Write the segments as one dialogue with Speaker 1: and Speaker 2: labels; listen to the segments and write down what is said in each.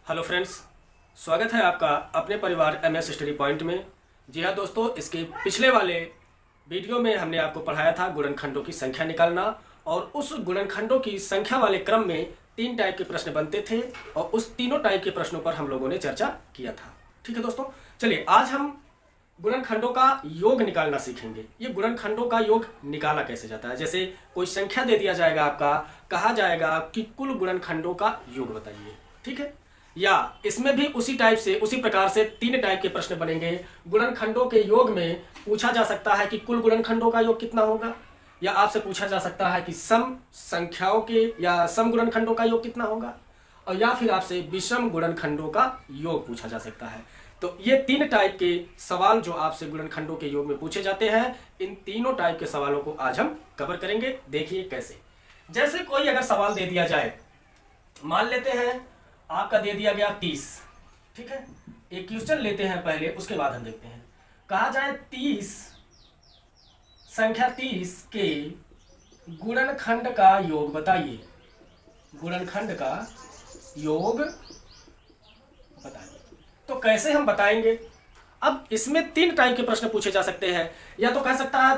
Speaker 1: Hello friends, स्वागत है आपका अपने परिवार MS स्टडी पॉइंट में। जी हाँ दोस्तों, इसके पिछले वाले वीडियो में हमने आपको पढ़ाया था गुणनखंडों की संख्या निकालना, और उस गुणनखंडों की संख्या वाले क्रम में 3 टाइप के प्रश्न बनते थे और उस तीनों टाइप के प्रश्नों पर हम लोगों ने चर्चा किया था। ठीक है दोस्तों, चलिए आज हम गुणनखंडों का योग निकालना सीखेंगे। ये गुणनखंडों का योग निकाला कैसे जाता है। जैसे कोई संख्या दे दिया जाएगा, आपका कहा जाएगा कि कुल गुणनखंडों का योग बताइए। ठीक है, या इसमें भी उसी टाइप से उसी प्रकार से 3 टाइप के प्रश्न बनेंगे। गुणनखंडों के योग में पूछा जा सकता है कि कुल गुणनखंडों का योग कितना होगा, या आपसे पूछा जा सकता है कि सम संख्याओं के या सम गुणनखंडों का योग कितना होगा, और या फिर आपसे विषम गुणनखंडों का योग पूछा जा सकता है। तो ये 3 टाइप के सवाल जो आपसे गुणनखंडों के योग में पूछे जाते हैं, इन तीनों टाइप के सवालों को आज हम कवर करेंगे। देखिए कैसे। जैसे कोई अगर सवाल दे दिया जाए, मान लेते हैं आपका दे दिया गया 30। ठीक है, एक क्वेश्चन लेते हैं पहले, उसके बाद हम देखते हैं। कहा जाए 30 संख्या 30 के गुणनखंड का योग बताइए। गुणनखंड का योग बताइए। तो कैसे हम बताएंगे। अब इसमें 3 टाइप के प्रश्न पूछे जा सकते हैं। या तो कह सकता है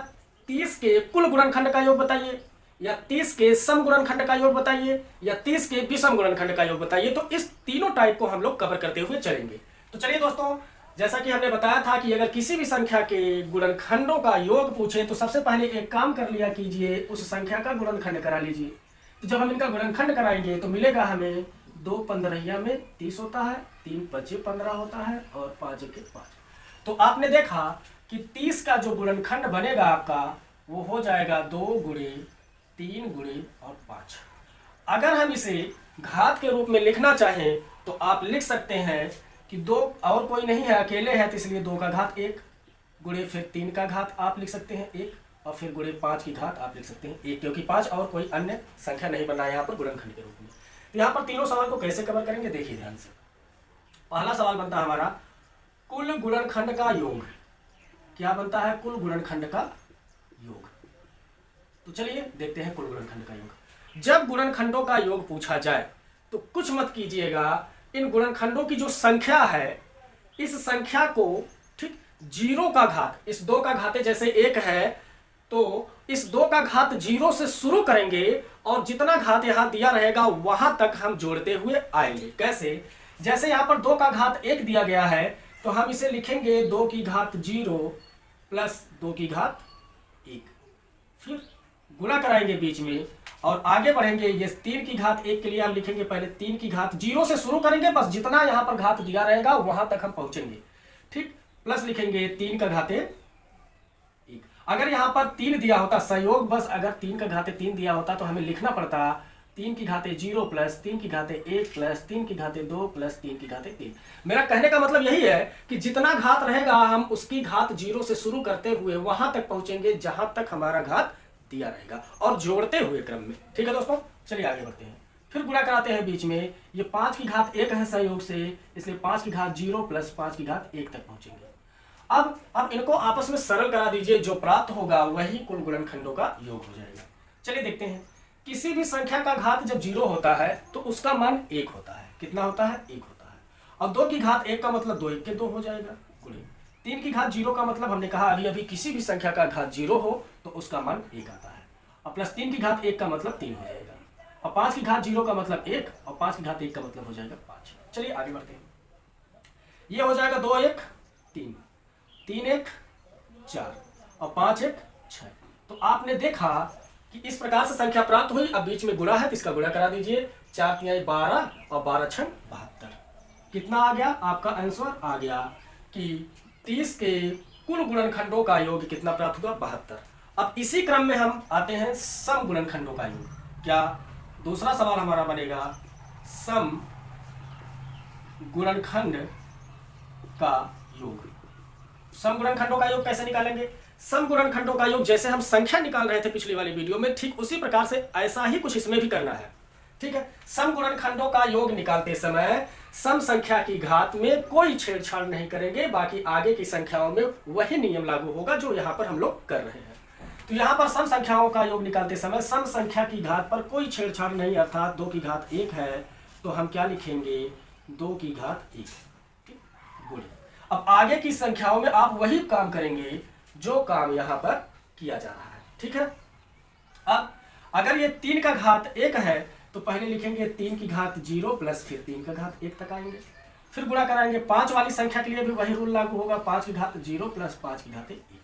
Speaker 1: 30 के कुल गुणनखंड का योग बताइए, या 30 के सम गुणनखंड का योग बताइए, या 30 के विषम गुणनखंड का योग बताइए। तो इस तीनों टाइप को हम लोग कवर करते हुए चलेंगे। तो चलिए दोस्तों, जैसा कि हमने बताया था कि अगर किसी भी संख्या के गुणनखंडों का योग पूछे तो सबसे पहले एक काम कर लिया कीजिए, उस संख्या का गुणनखंड करा लीजिए। तो जब हम इनका गुणनखंड कराएंगे तो मिलेगा हमें 2 पंद्रहिया में 30 होता है, 3 पचे 15 होता है, और 5 एके 5। तो आपने देखा कि 30 का जो गुणनखंड बनेगा आपका, वो हो जाएगा 2 गुणे 3 गुणे और 5। अगर हम इसे घात के रूप में लिखना चाहें तो आप लिख सकते हैं कि 2 और कोई नहीं है, अकेले है, तो इसलिए 2 का घात 1 गुणे फिर 3 का घात आप लिख सकते हैं 1, और फिर गुणे 5 की घात आप लिख सकते हैं 1, क्योंकि 5 और कोई अन्य संख्या नहीं बना है यहाँ पर गुणनखंड के रूप में। तो यहाँ पर तीनों सवाल को कैसे कवर करेंगे, देखिए ध्यान से। पहला सवाल बनता है हमारा कुल गुणनखंड का योग। क्या बनता है? कुल गुणनखंड का योग। तो चलिए देखते हैं कुल गुणनखंड का योग। जब गुणनखंडों का योग पूछा जाए तो कुछ मत कीजिएगा, इन गुणनखंडों की जो संख्या है, इस संख्या को ठीक 0 का घात, इस 2 का घाते जैसे 1 है, तो इस 2 का घात 0 से शुरू करेंगे और जितना घात यहां दिया रहेगा वहां तक हम जोड़ते हुए आएंगे। कैसे? जैसे यहां पर 2 का घात 1 दिया गया है, तो हम इसे लिखेंगे 2 की घात 0 प्लस 2 की घात 1, फिर गुणा कराएंगे बीच में और आगे बढ़ेंगे। ये 3 की घात 1 के लिए हम लिखेंगे पहले 3 की घात 0 से शुरू करेंगे, बस जितना यहां पर घात दिया रहेगा वहां तक हम पहुंचेंगे। ठीक, प्लस लिखेंगे 3 का घाते 1। अगर यहां पर 3 दिया होता, संयोग बस अगर 3 का घाते 3 दिया होता तो हमें लिखना पड़ता 3 की घाते 0 प्लस 3 की घाते 1 प्लस 3 की घाते 2 प्लस 3 की घाते 3। मेरा कहने का मतलब यही है कि जितना घात रहेगा हम उसकी घात 0 से शुरू करते हुए वहां तक पहुंचेंगे जहां तक हमारा घात दिया रहेगा, और जोड़ते हुए क्रम में। ठीक है दोस्तों, चलिए आगे बढ़ते हैं। फिर गुणा कराते हैं बीच में। ये 5 की घात 1 है संयोग से, इसलिए 5 की घात 0 प्लस 5 की घात 1 तक पहुंचेंगे। अब इनको आपस में सरल करा दीजिए, जो प्राप्त होगा वही कुल गुणनखंडों का योग हो जाएगा। चलिए देखते हैं। किसी भी संख्या का घात जब 0 होता है तो उसका मान 1 होता है। कितना होता है? 1 होता है। और 2 की घात 1 का मतलब 2 1 के 2 हो जाएगा, गुणे 3 की घात 0 का मतलब हमने कहा अभी अभी किसी भी संख्या का घात 0 हो तो उसका मान 1 आता है, और प्लस 3 की घात 1 का मतलब 3 हो जाएगा, और 5 की घात 0 का मतलब 1, और 5 की घात 1 का मतलब हो जाएगा 5। चलिए आगे बढ़ते हैं। ये हो जाएगा 2 1 3, 3 1 4, और 5 1 6। तो आपने देखा कि इस प्रकार से संख्या प्राप्त हुई। अब बीच में गुणा है तो इसका गुणा करा दीजिए। 4 3 12 और 12 6 72। कितना आ गया? आपका आंसर आ गया कि 30 के कुल गुणनखंडों का योग कितना प्राप्त हुआ? 72। अब इसी क्रम में हम आते हैं सम गुणनखंडों का योग। क्या? दूसरा सवाल हमारा बनेगा सम गुणनखंड का योग। सम गुणनखंडों का योग कैसे निकालेंगे? सम गुणनखंडों का योग जैसे हम संख्या निकाल रहे थे पिछली वाली वीडियो में, ठीक उसी प्रकार से ऐसा ही कुछ इसमें भी करना है। ठीक है, सम गुणनखंडों का योग निकालते समय सम संख्या की घात में कोई छेड़छाड़ नहीं करेंगे, बाकी आगे की संख्याओं में वही नियम लागू होगा जो यहाँ पर हम लोग कर रहे हैं। तो यहाँ पर सम संख्याओं का योग निकालते समय सम संख्या की घात पर कोई छेड़छाड़ नहीं, अर्थात 2 की घात 1 है तो हम क्या लिखेंगे 2 की घात 1 गुणे। अब आगे की संख्याओं में आप वही काम करेंगे जो काम यहां पर किया जा रहा है, ठीक है। अब अगर ये 3 का घात 1 है तो पहले लिखेंगे 3 की घात 0 प्लस फिर 3 का घात 1 तक आएंगे, फिर गुणा कराएंगे। 5 वाली संख्या के लिए भी वही रूल लागू होगा, 5 की घात 0 प्लस 5 की घात 1।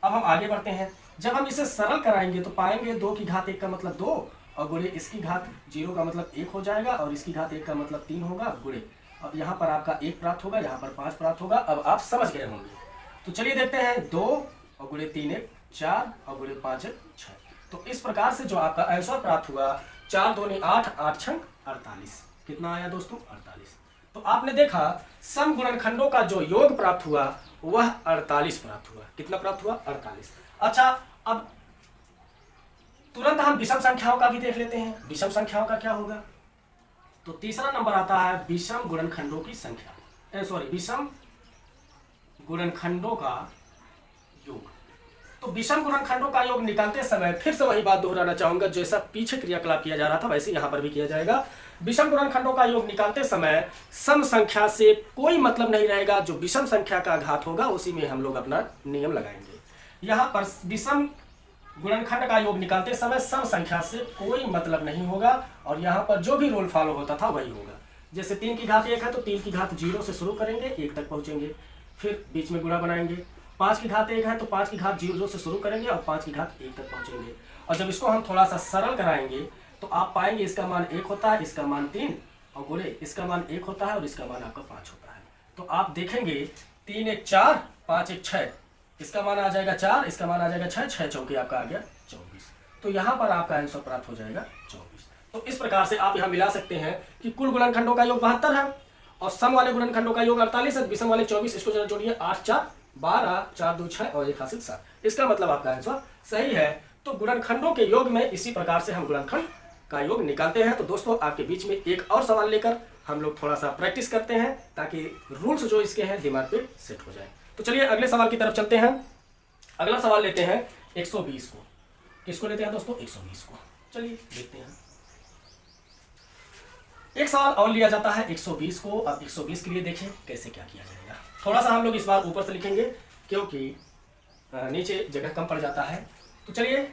Speaker 1: अब हम आगे बढ़ते हैं। जब हम इसे सरल कराएंगे तो पाएंगे 2 की घात 1 का मतलब 2 और गुणे इसकी घात 0 का मतलब 1 हो जाएगा और इसकी घात 1 का मतलब 3 होगा गुणे। अब यहाँ पर आपका 1 प्राप्त होगा, यहाँ पर 5 प्राप्त होगा। अब आप समझ गए होंगे, तो चलिए देखते हैं। 2 और गुणे 3 1 4 और गुणे 5 6। तो इस प्रकार से जो आपका आंसर प्राप्त हुआ 4 दूनी 8 8 छंग 48। कितना आया दोस्तों? 48। तो आपने देखा सम गुणनखंडों का जो योग प्राप्त हुआ वह 48 प्राप्त हुआ। कितना प्राप्त हुआ? 48। अच्छा, अब तुरंत हम विषम संख्याओं का भी देख लेते हैं। विषम संख्याओं का क्या होगा? तो तीसरा नंबर आता है विषम गुणनखंडों की संख्या, विषम गुणनखंडों का योग। तो विषम गुणनखंडों का योग निकालते समय फिर से वही बात दोहराना चाहूंगा, जैसा पीछे क्रियाकलाप किया जा रहा था वैसे यहां पर भी किया जाएगा। विषम गुणनखंडों का योग निकालते समय सम संख्या से कोई मतलब नहीं रहेगा, जो विषम संख्या का घात होगा उसी में हम लोग अपना नियम लगाएंगे। यहाँ पर विषम गुणनखंड का योग निकालते समय सम संख्या से कोई मतलब नहीं होगा और यहाँ पर जो भी रूल फॉलो होता था वही होगा। जैसे 3 की घात 1 है तो 3 की घात 0 से शुरू करेंगे 1 तक पहुंचेंगे, फिर बीच में गुणा बनाएंगे। 5 की घात 1 है तो 5 की घात 0 से शुरू करेंगे और 5 की घात 1 तक पहुंचेंगे। और जब इसको हम थोड़ा सा सरल कराएंगे तो आप पाएंगे इसका मान 1 होता है, इसका मान 3 और गुणे इसका मान 1 होता है और इसका मान आपका 5 होता है। तो आप देखेंगे 3 1 4 5 1 6, इसका मान आ जाएगा 4, इसका मान आ जाएगा 6, 6 चौके आपका आ गया 24। तो यहाँ पर आपका आंसर प्राप्त हो जाएगा 24। तो इस प्रकार से आप यहाँ मिला सकते हैं कि कुल गुणनखंडों का योग 72 है और सम वाले गुणनखंडों का योग 48 है, विषम वाले 24। इसको जरा जोड़िए 8 4 12 4 2 6 और 1 हासिल 7। इसका मतलब आपका आंसर सही है। तो गुणनखंडों के योग में इसी प्रकार से हम गुणनखंड का योग निकालते हैं। तो दोस्तों आपके बीच में एक और सवाल लेकर हम लोग थोड़ा सा प्रैक्टिस करते हैं ताकि रूल्स जो इसके हैं दिमाग पे सेट हो जाए। तो चलिए अगले सवाल की तरफ चलते हैं। अगला सवाल लेते हैं 120 को। किसको लेते हैं दोस्तों? 120 को। चलिए देखते हैं। एक सवाल और लिया जाता है 120 को। अब 120 के लिए देखें कैसे क्या किया जाएगा। थोड़ा सा हम लोग इस बार ऊपर से लिखेंगे क्योंकि नीचे जगह कम पड़ जाता है। तो चलिए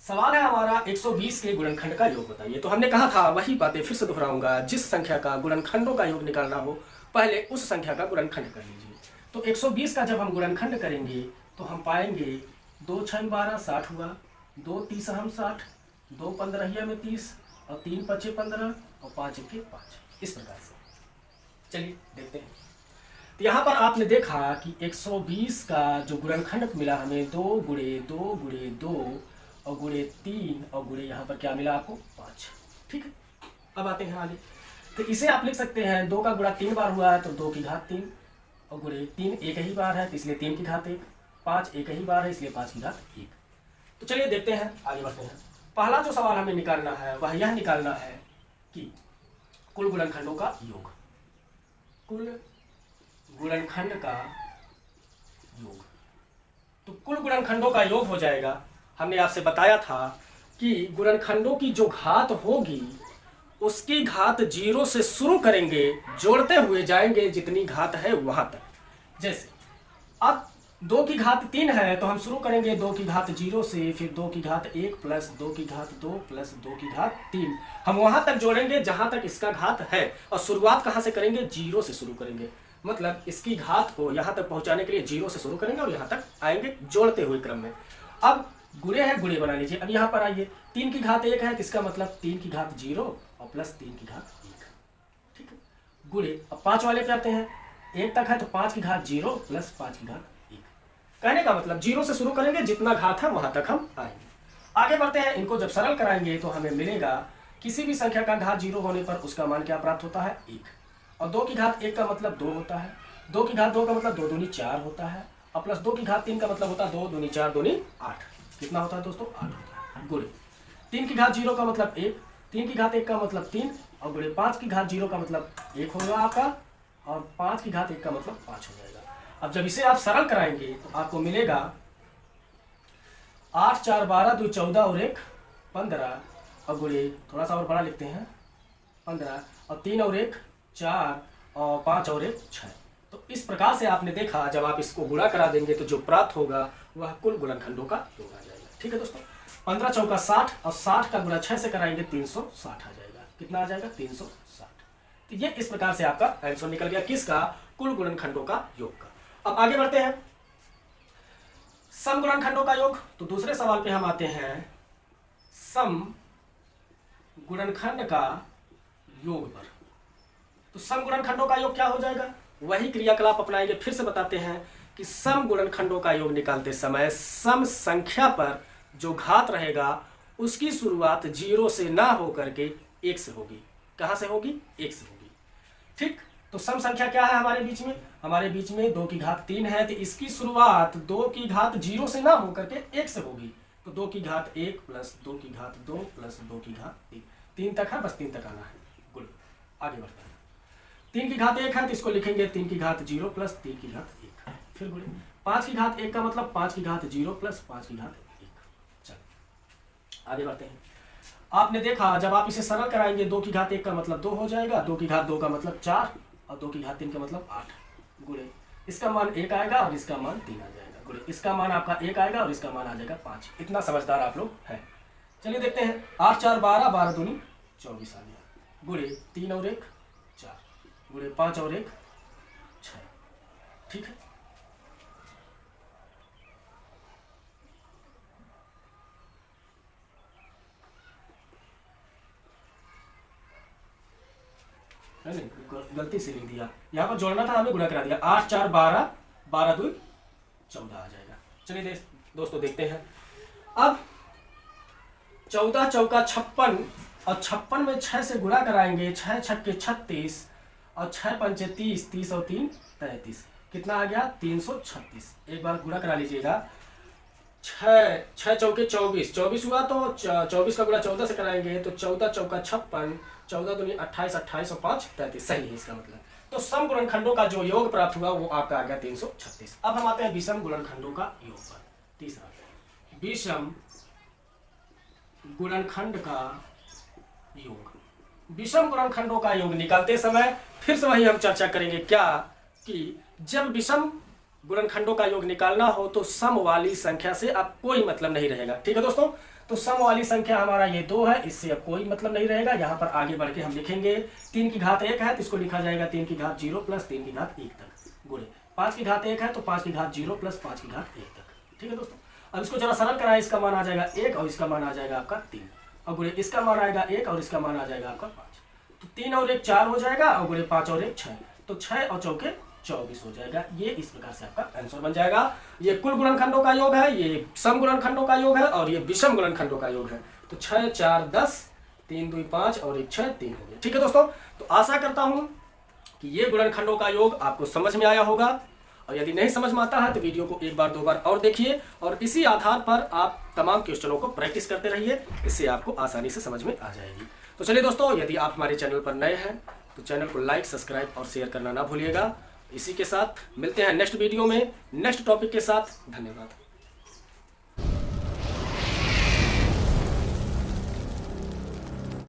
Speaker 1: सवाल है हमारा 120 के गुणनखंड का योग बताइए। तो हमने कहा था वही बातें फिर से दोहराऊंगा, जिस संख्या का गुणनखंडों का योग निकालना हो पहले उस संख्या का गुणनखंड कर लीजिए। तो 120 का जब हम गुणनखंड करेंगे तो हम पाएंगे 2 6 12 60 हुआ, 2 3 60, 2 15 में 30 और 3 5 15 और 5 1 5। इस प्रकार से चलिए देखते हैं। तो यहाँ पर आपने देखा कि 120 का जो गुणनखंड मिला हमें 2 गुणे 2 गुणे 2 और गुणे 3 और गुणे यहाँ पर क्या मिला आपको 5। ठीक है, अब आते हैं आगे। तो इसे आप लिख सकते हैं 2 का गुणा 3 बार हुआ है तो 2 की घात 3 और गुणे 3 एक ही बार है तो इसलिए 3 की घात 1, 5 एक ही बार है इसलिए 5 की घात 1। तो चलिए देखते हैं, आगे बढ़ते हैं। पहला जो सवाल हमें निकालना है वह यह निकालना है कि कुल गुणनखंडों का योग। कुल गुणनखंड का योग। तो कुल गुणनखंडों का योग हो जाएगा। हमने आपसे बताया था कि गुणनखंडों की जो घात होगी उसकी घात 0 से शुरू करेंगे, जोड़ते हुए जाएंगे जितनी घात है वहां तक। जैसे अब 2 की घात 3 है तो हम शुरू करेंगे 2 की घात 0 से, फिर 2 की घात 1 प्लस 2 की घात 2 प्लस 2 की घात 3। हम वहां तक जोड़ेंगे जहां तक इसका घात है और शुरुआत कहां से करेंगे? 0 से शुरू करेंगे। मतलब इसकी घात को यहां तक पहुंचाने के लिए 0 से शुरू करेंगे और यहां तक आएंगे जोड़ते हुए क्रम में। अब गुणे है, गुणे बना लीजिए। अब यहाँ पर आइए 3 की घात 1 है तो इसका मतलब 3 की घात 0 और प्लस 3 की घात 1। ठीक है, गुणे। अब 5 वाले पे आते हैं, 1 तक है तो 5 की घात 0 प्लस 5 की घात 1। कहने का मतलब 0 से शुरू करेंगे, जितना घात है वहां तक हम आएंगे। आगे बढ़ते हैं। इनको जब सरल कराएंगे तो हमें मिलेगा किसी भी संख्या का घात 0 होने पर उसका मान क्या प्राप्त होता है? 1। और 2 की घात 1 का मतलब 2 होता है, 2 की घात 2 का मतलब 2 दूनी 4 होता है और प्लस 2 की घात 3 का मतलब होता है 2 दूनी 4 दूनी 8। कितना होता है दोस्तों? 8 होता है। गुणे 3 की घात 0 का मतलब 1, 3 की घात 1 का मतलब 3 और गुणे 5 की घात 0 का मतलब 1 होगा आपका और 5 की घात 1 का मतलब 5 हो जाएगा। अब जब इसे आप सरल कराएंगे तो आपको मिलेगा 8 4 12 2 14 और 1 15 और गुणे थोड़ा सा और बड़ा लिखते हैं 15 और 3 और 1 4 और 5 और 1 6। तो इस प्रकार से आपने देखा, जब आप इसको गुणा करा देंगे तो जो प्राप्त होगा वह कुल गुणनखंडों का योग आ जाएगा। ठीक है दोस्तों, 15 चौका 60 और 60 का गुणा 6 से कराएंगे 360 आ जाएगा। कितना आ जाएगा? 360। तो ये इस प्रकार से आपका आंसर निकल गया, किसका? कुल गुणनखंडों का योग का। अब आगे बढ़ते हैं, सम गुणनखंडों का योग। तो दूसरे सवाल पे हम आते हैं, सम गुणनखंड का योग पर। तो सम गुणनखंडों का योग क्या हो जाएगा? वही क्रियाकलाप अपनाएंगे। फिर से बताते हैं कि सम गुणनखंडों का योग निकालते समय सम संख्या पर जो घात रहेगा उसकी शुरुआत 0 से ना होकर के 1 से होगी। कहां से होगी? 1 से होगी। ठीक, तो सम संख्या क्या है हमारे बीच में? हमारे बीच में 2 की घात 3 है, तो इसकी शुरुआत 2 की घात 0 से ना होकर के 1 से होगी। तो 2 की घात 1 प्लस 2 की घात 2 प्लस 2 की घात 3, 3 तक है, बस 3 तक आना है। गुड, आगे बढ़ते हैं। 3 की घात 1 है तो इसको लिखेंगे 3 की घात 0 प्लस 3 की घात 1। फिर गुड, 5 की घात 1 का मतलब 5 की घात 0 प्लस 5 की घात 1। चलो आगे बढ़ते हैं। आपने देखा, जब आप इसे सरल कराएंगे 2 की घात 1 का मतलब 2 हो जाएगा, 2 की घात 2 का मतलब 4 और 2 की घात 3 का मतलब 8। गुड़े, इसका मान 1 आएगा और इसका मान 3 आ जाएगा। गुड़े, इसका मान आपका 1 आएगा और इसका मान आ जाएगा 5। इतना समझदार आप लोग हैं। चलिए देखते हैं, 8 4 12, 12 दूनी 24 आ गया। गुड़े 3 और 1 4, गुड़े 5 और 1 6। ठीक है, नहीं गलती से लिख दिया, यहाँ पर जोड़ना था, हमें गुणा करा दिया। 8 4 12, 12 2 14 आ जाएगा। चलिए दोस्तों देखते हैं। अब 14 चौका 56 और 56 में 6 से गुणा कराएंगे, 6 छक्के 36 और 6 पंचे 30, 30 और 3 33। कितना आ गया? 336। एक बार गुणा करा लीजिएगा। 6 चौके 24, 24 हुआ तो 24 का गुणा 14 से कराएंगे तो 14 चौका 56, 14 दूनी 28, 28 और 5 33। सही है इसका मतलब। तो सम गुणनखंडों का जो योग प्राप्त हुआ वो आपका आ गया 336। अब हम आते हैं विषम गुणनखंडों का योग पर। तीसरा, विषम गुणनखंड का योग। विषम गुणनखंडों का योग निकालते समय फिर से वही हम चर्चा करेंगे, क्या कि जब विषम गुणनखंडों का योग निकालना हो तो सम वाली संख्या से अब कोई मतलब नहीं रहेगा। ठीक है दोस्तों, तो सम वाली संख्या हमारा ये 2 है, इससे अब कोई मतलब नहीं रहेगा। यहाँ पर आगे बढ़ के हम लिखेंगे 3 की घात 1 है तो इसको लिखा जाएगा 3 की घात 0 प्लस 3 की घात 1 तक। गुणे 5 की घात 1 है तो 5 की घात 0 प्लस 5 की घात 1 तक। ठीक है दोस्तों, अब इसको जरा सरल कराएं, इसका मान आ जाएगा 1 और इसका मान आ जाएगा आपका 3 और गुणे इसका मान आएगा 1 और इसका मान आ जाएगा आपका 5। तो 3 और 1 4 हो जाएगा और गुणे 5 और 1 6, तो 6 और चौके 24 हो जाएगा। ये इस प्रकार से आपका आंसर बन जाएगा। ये कुल गुणनखंडों का योग है, ये सम गुणनखंडों का योग है और ये विषम गुणनखंडों का योग है। तो 6 4 10, 3 2 5 और 1 6 3 हो गया। ठीक है दोस्तों, तो आशा करता हूं कि ये गुणनखंडों का योग आपको समझ में आया होगा, और यदि नहीं समझ में आता है तो वीडियो को एक बार 2 बार और देखिए और इसी आधार पर आप तमाम क्वेश्चनों को प्रैक्टिस करते रहिए, इससे आपको आसानी से समझ में आ जाएगी। तो चलिए दोस्तों, यदि आप हमारे चैनल पर नए हैं तो चैनल को लाइक, सब्सक्राइब और शेयर करना ना भूलिएगा। इसी के साथ मिलते हैं नेक्स्ट वीडियो में नेक्स्ट टॉपिक के साथ। धन्यवाद।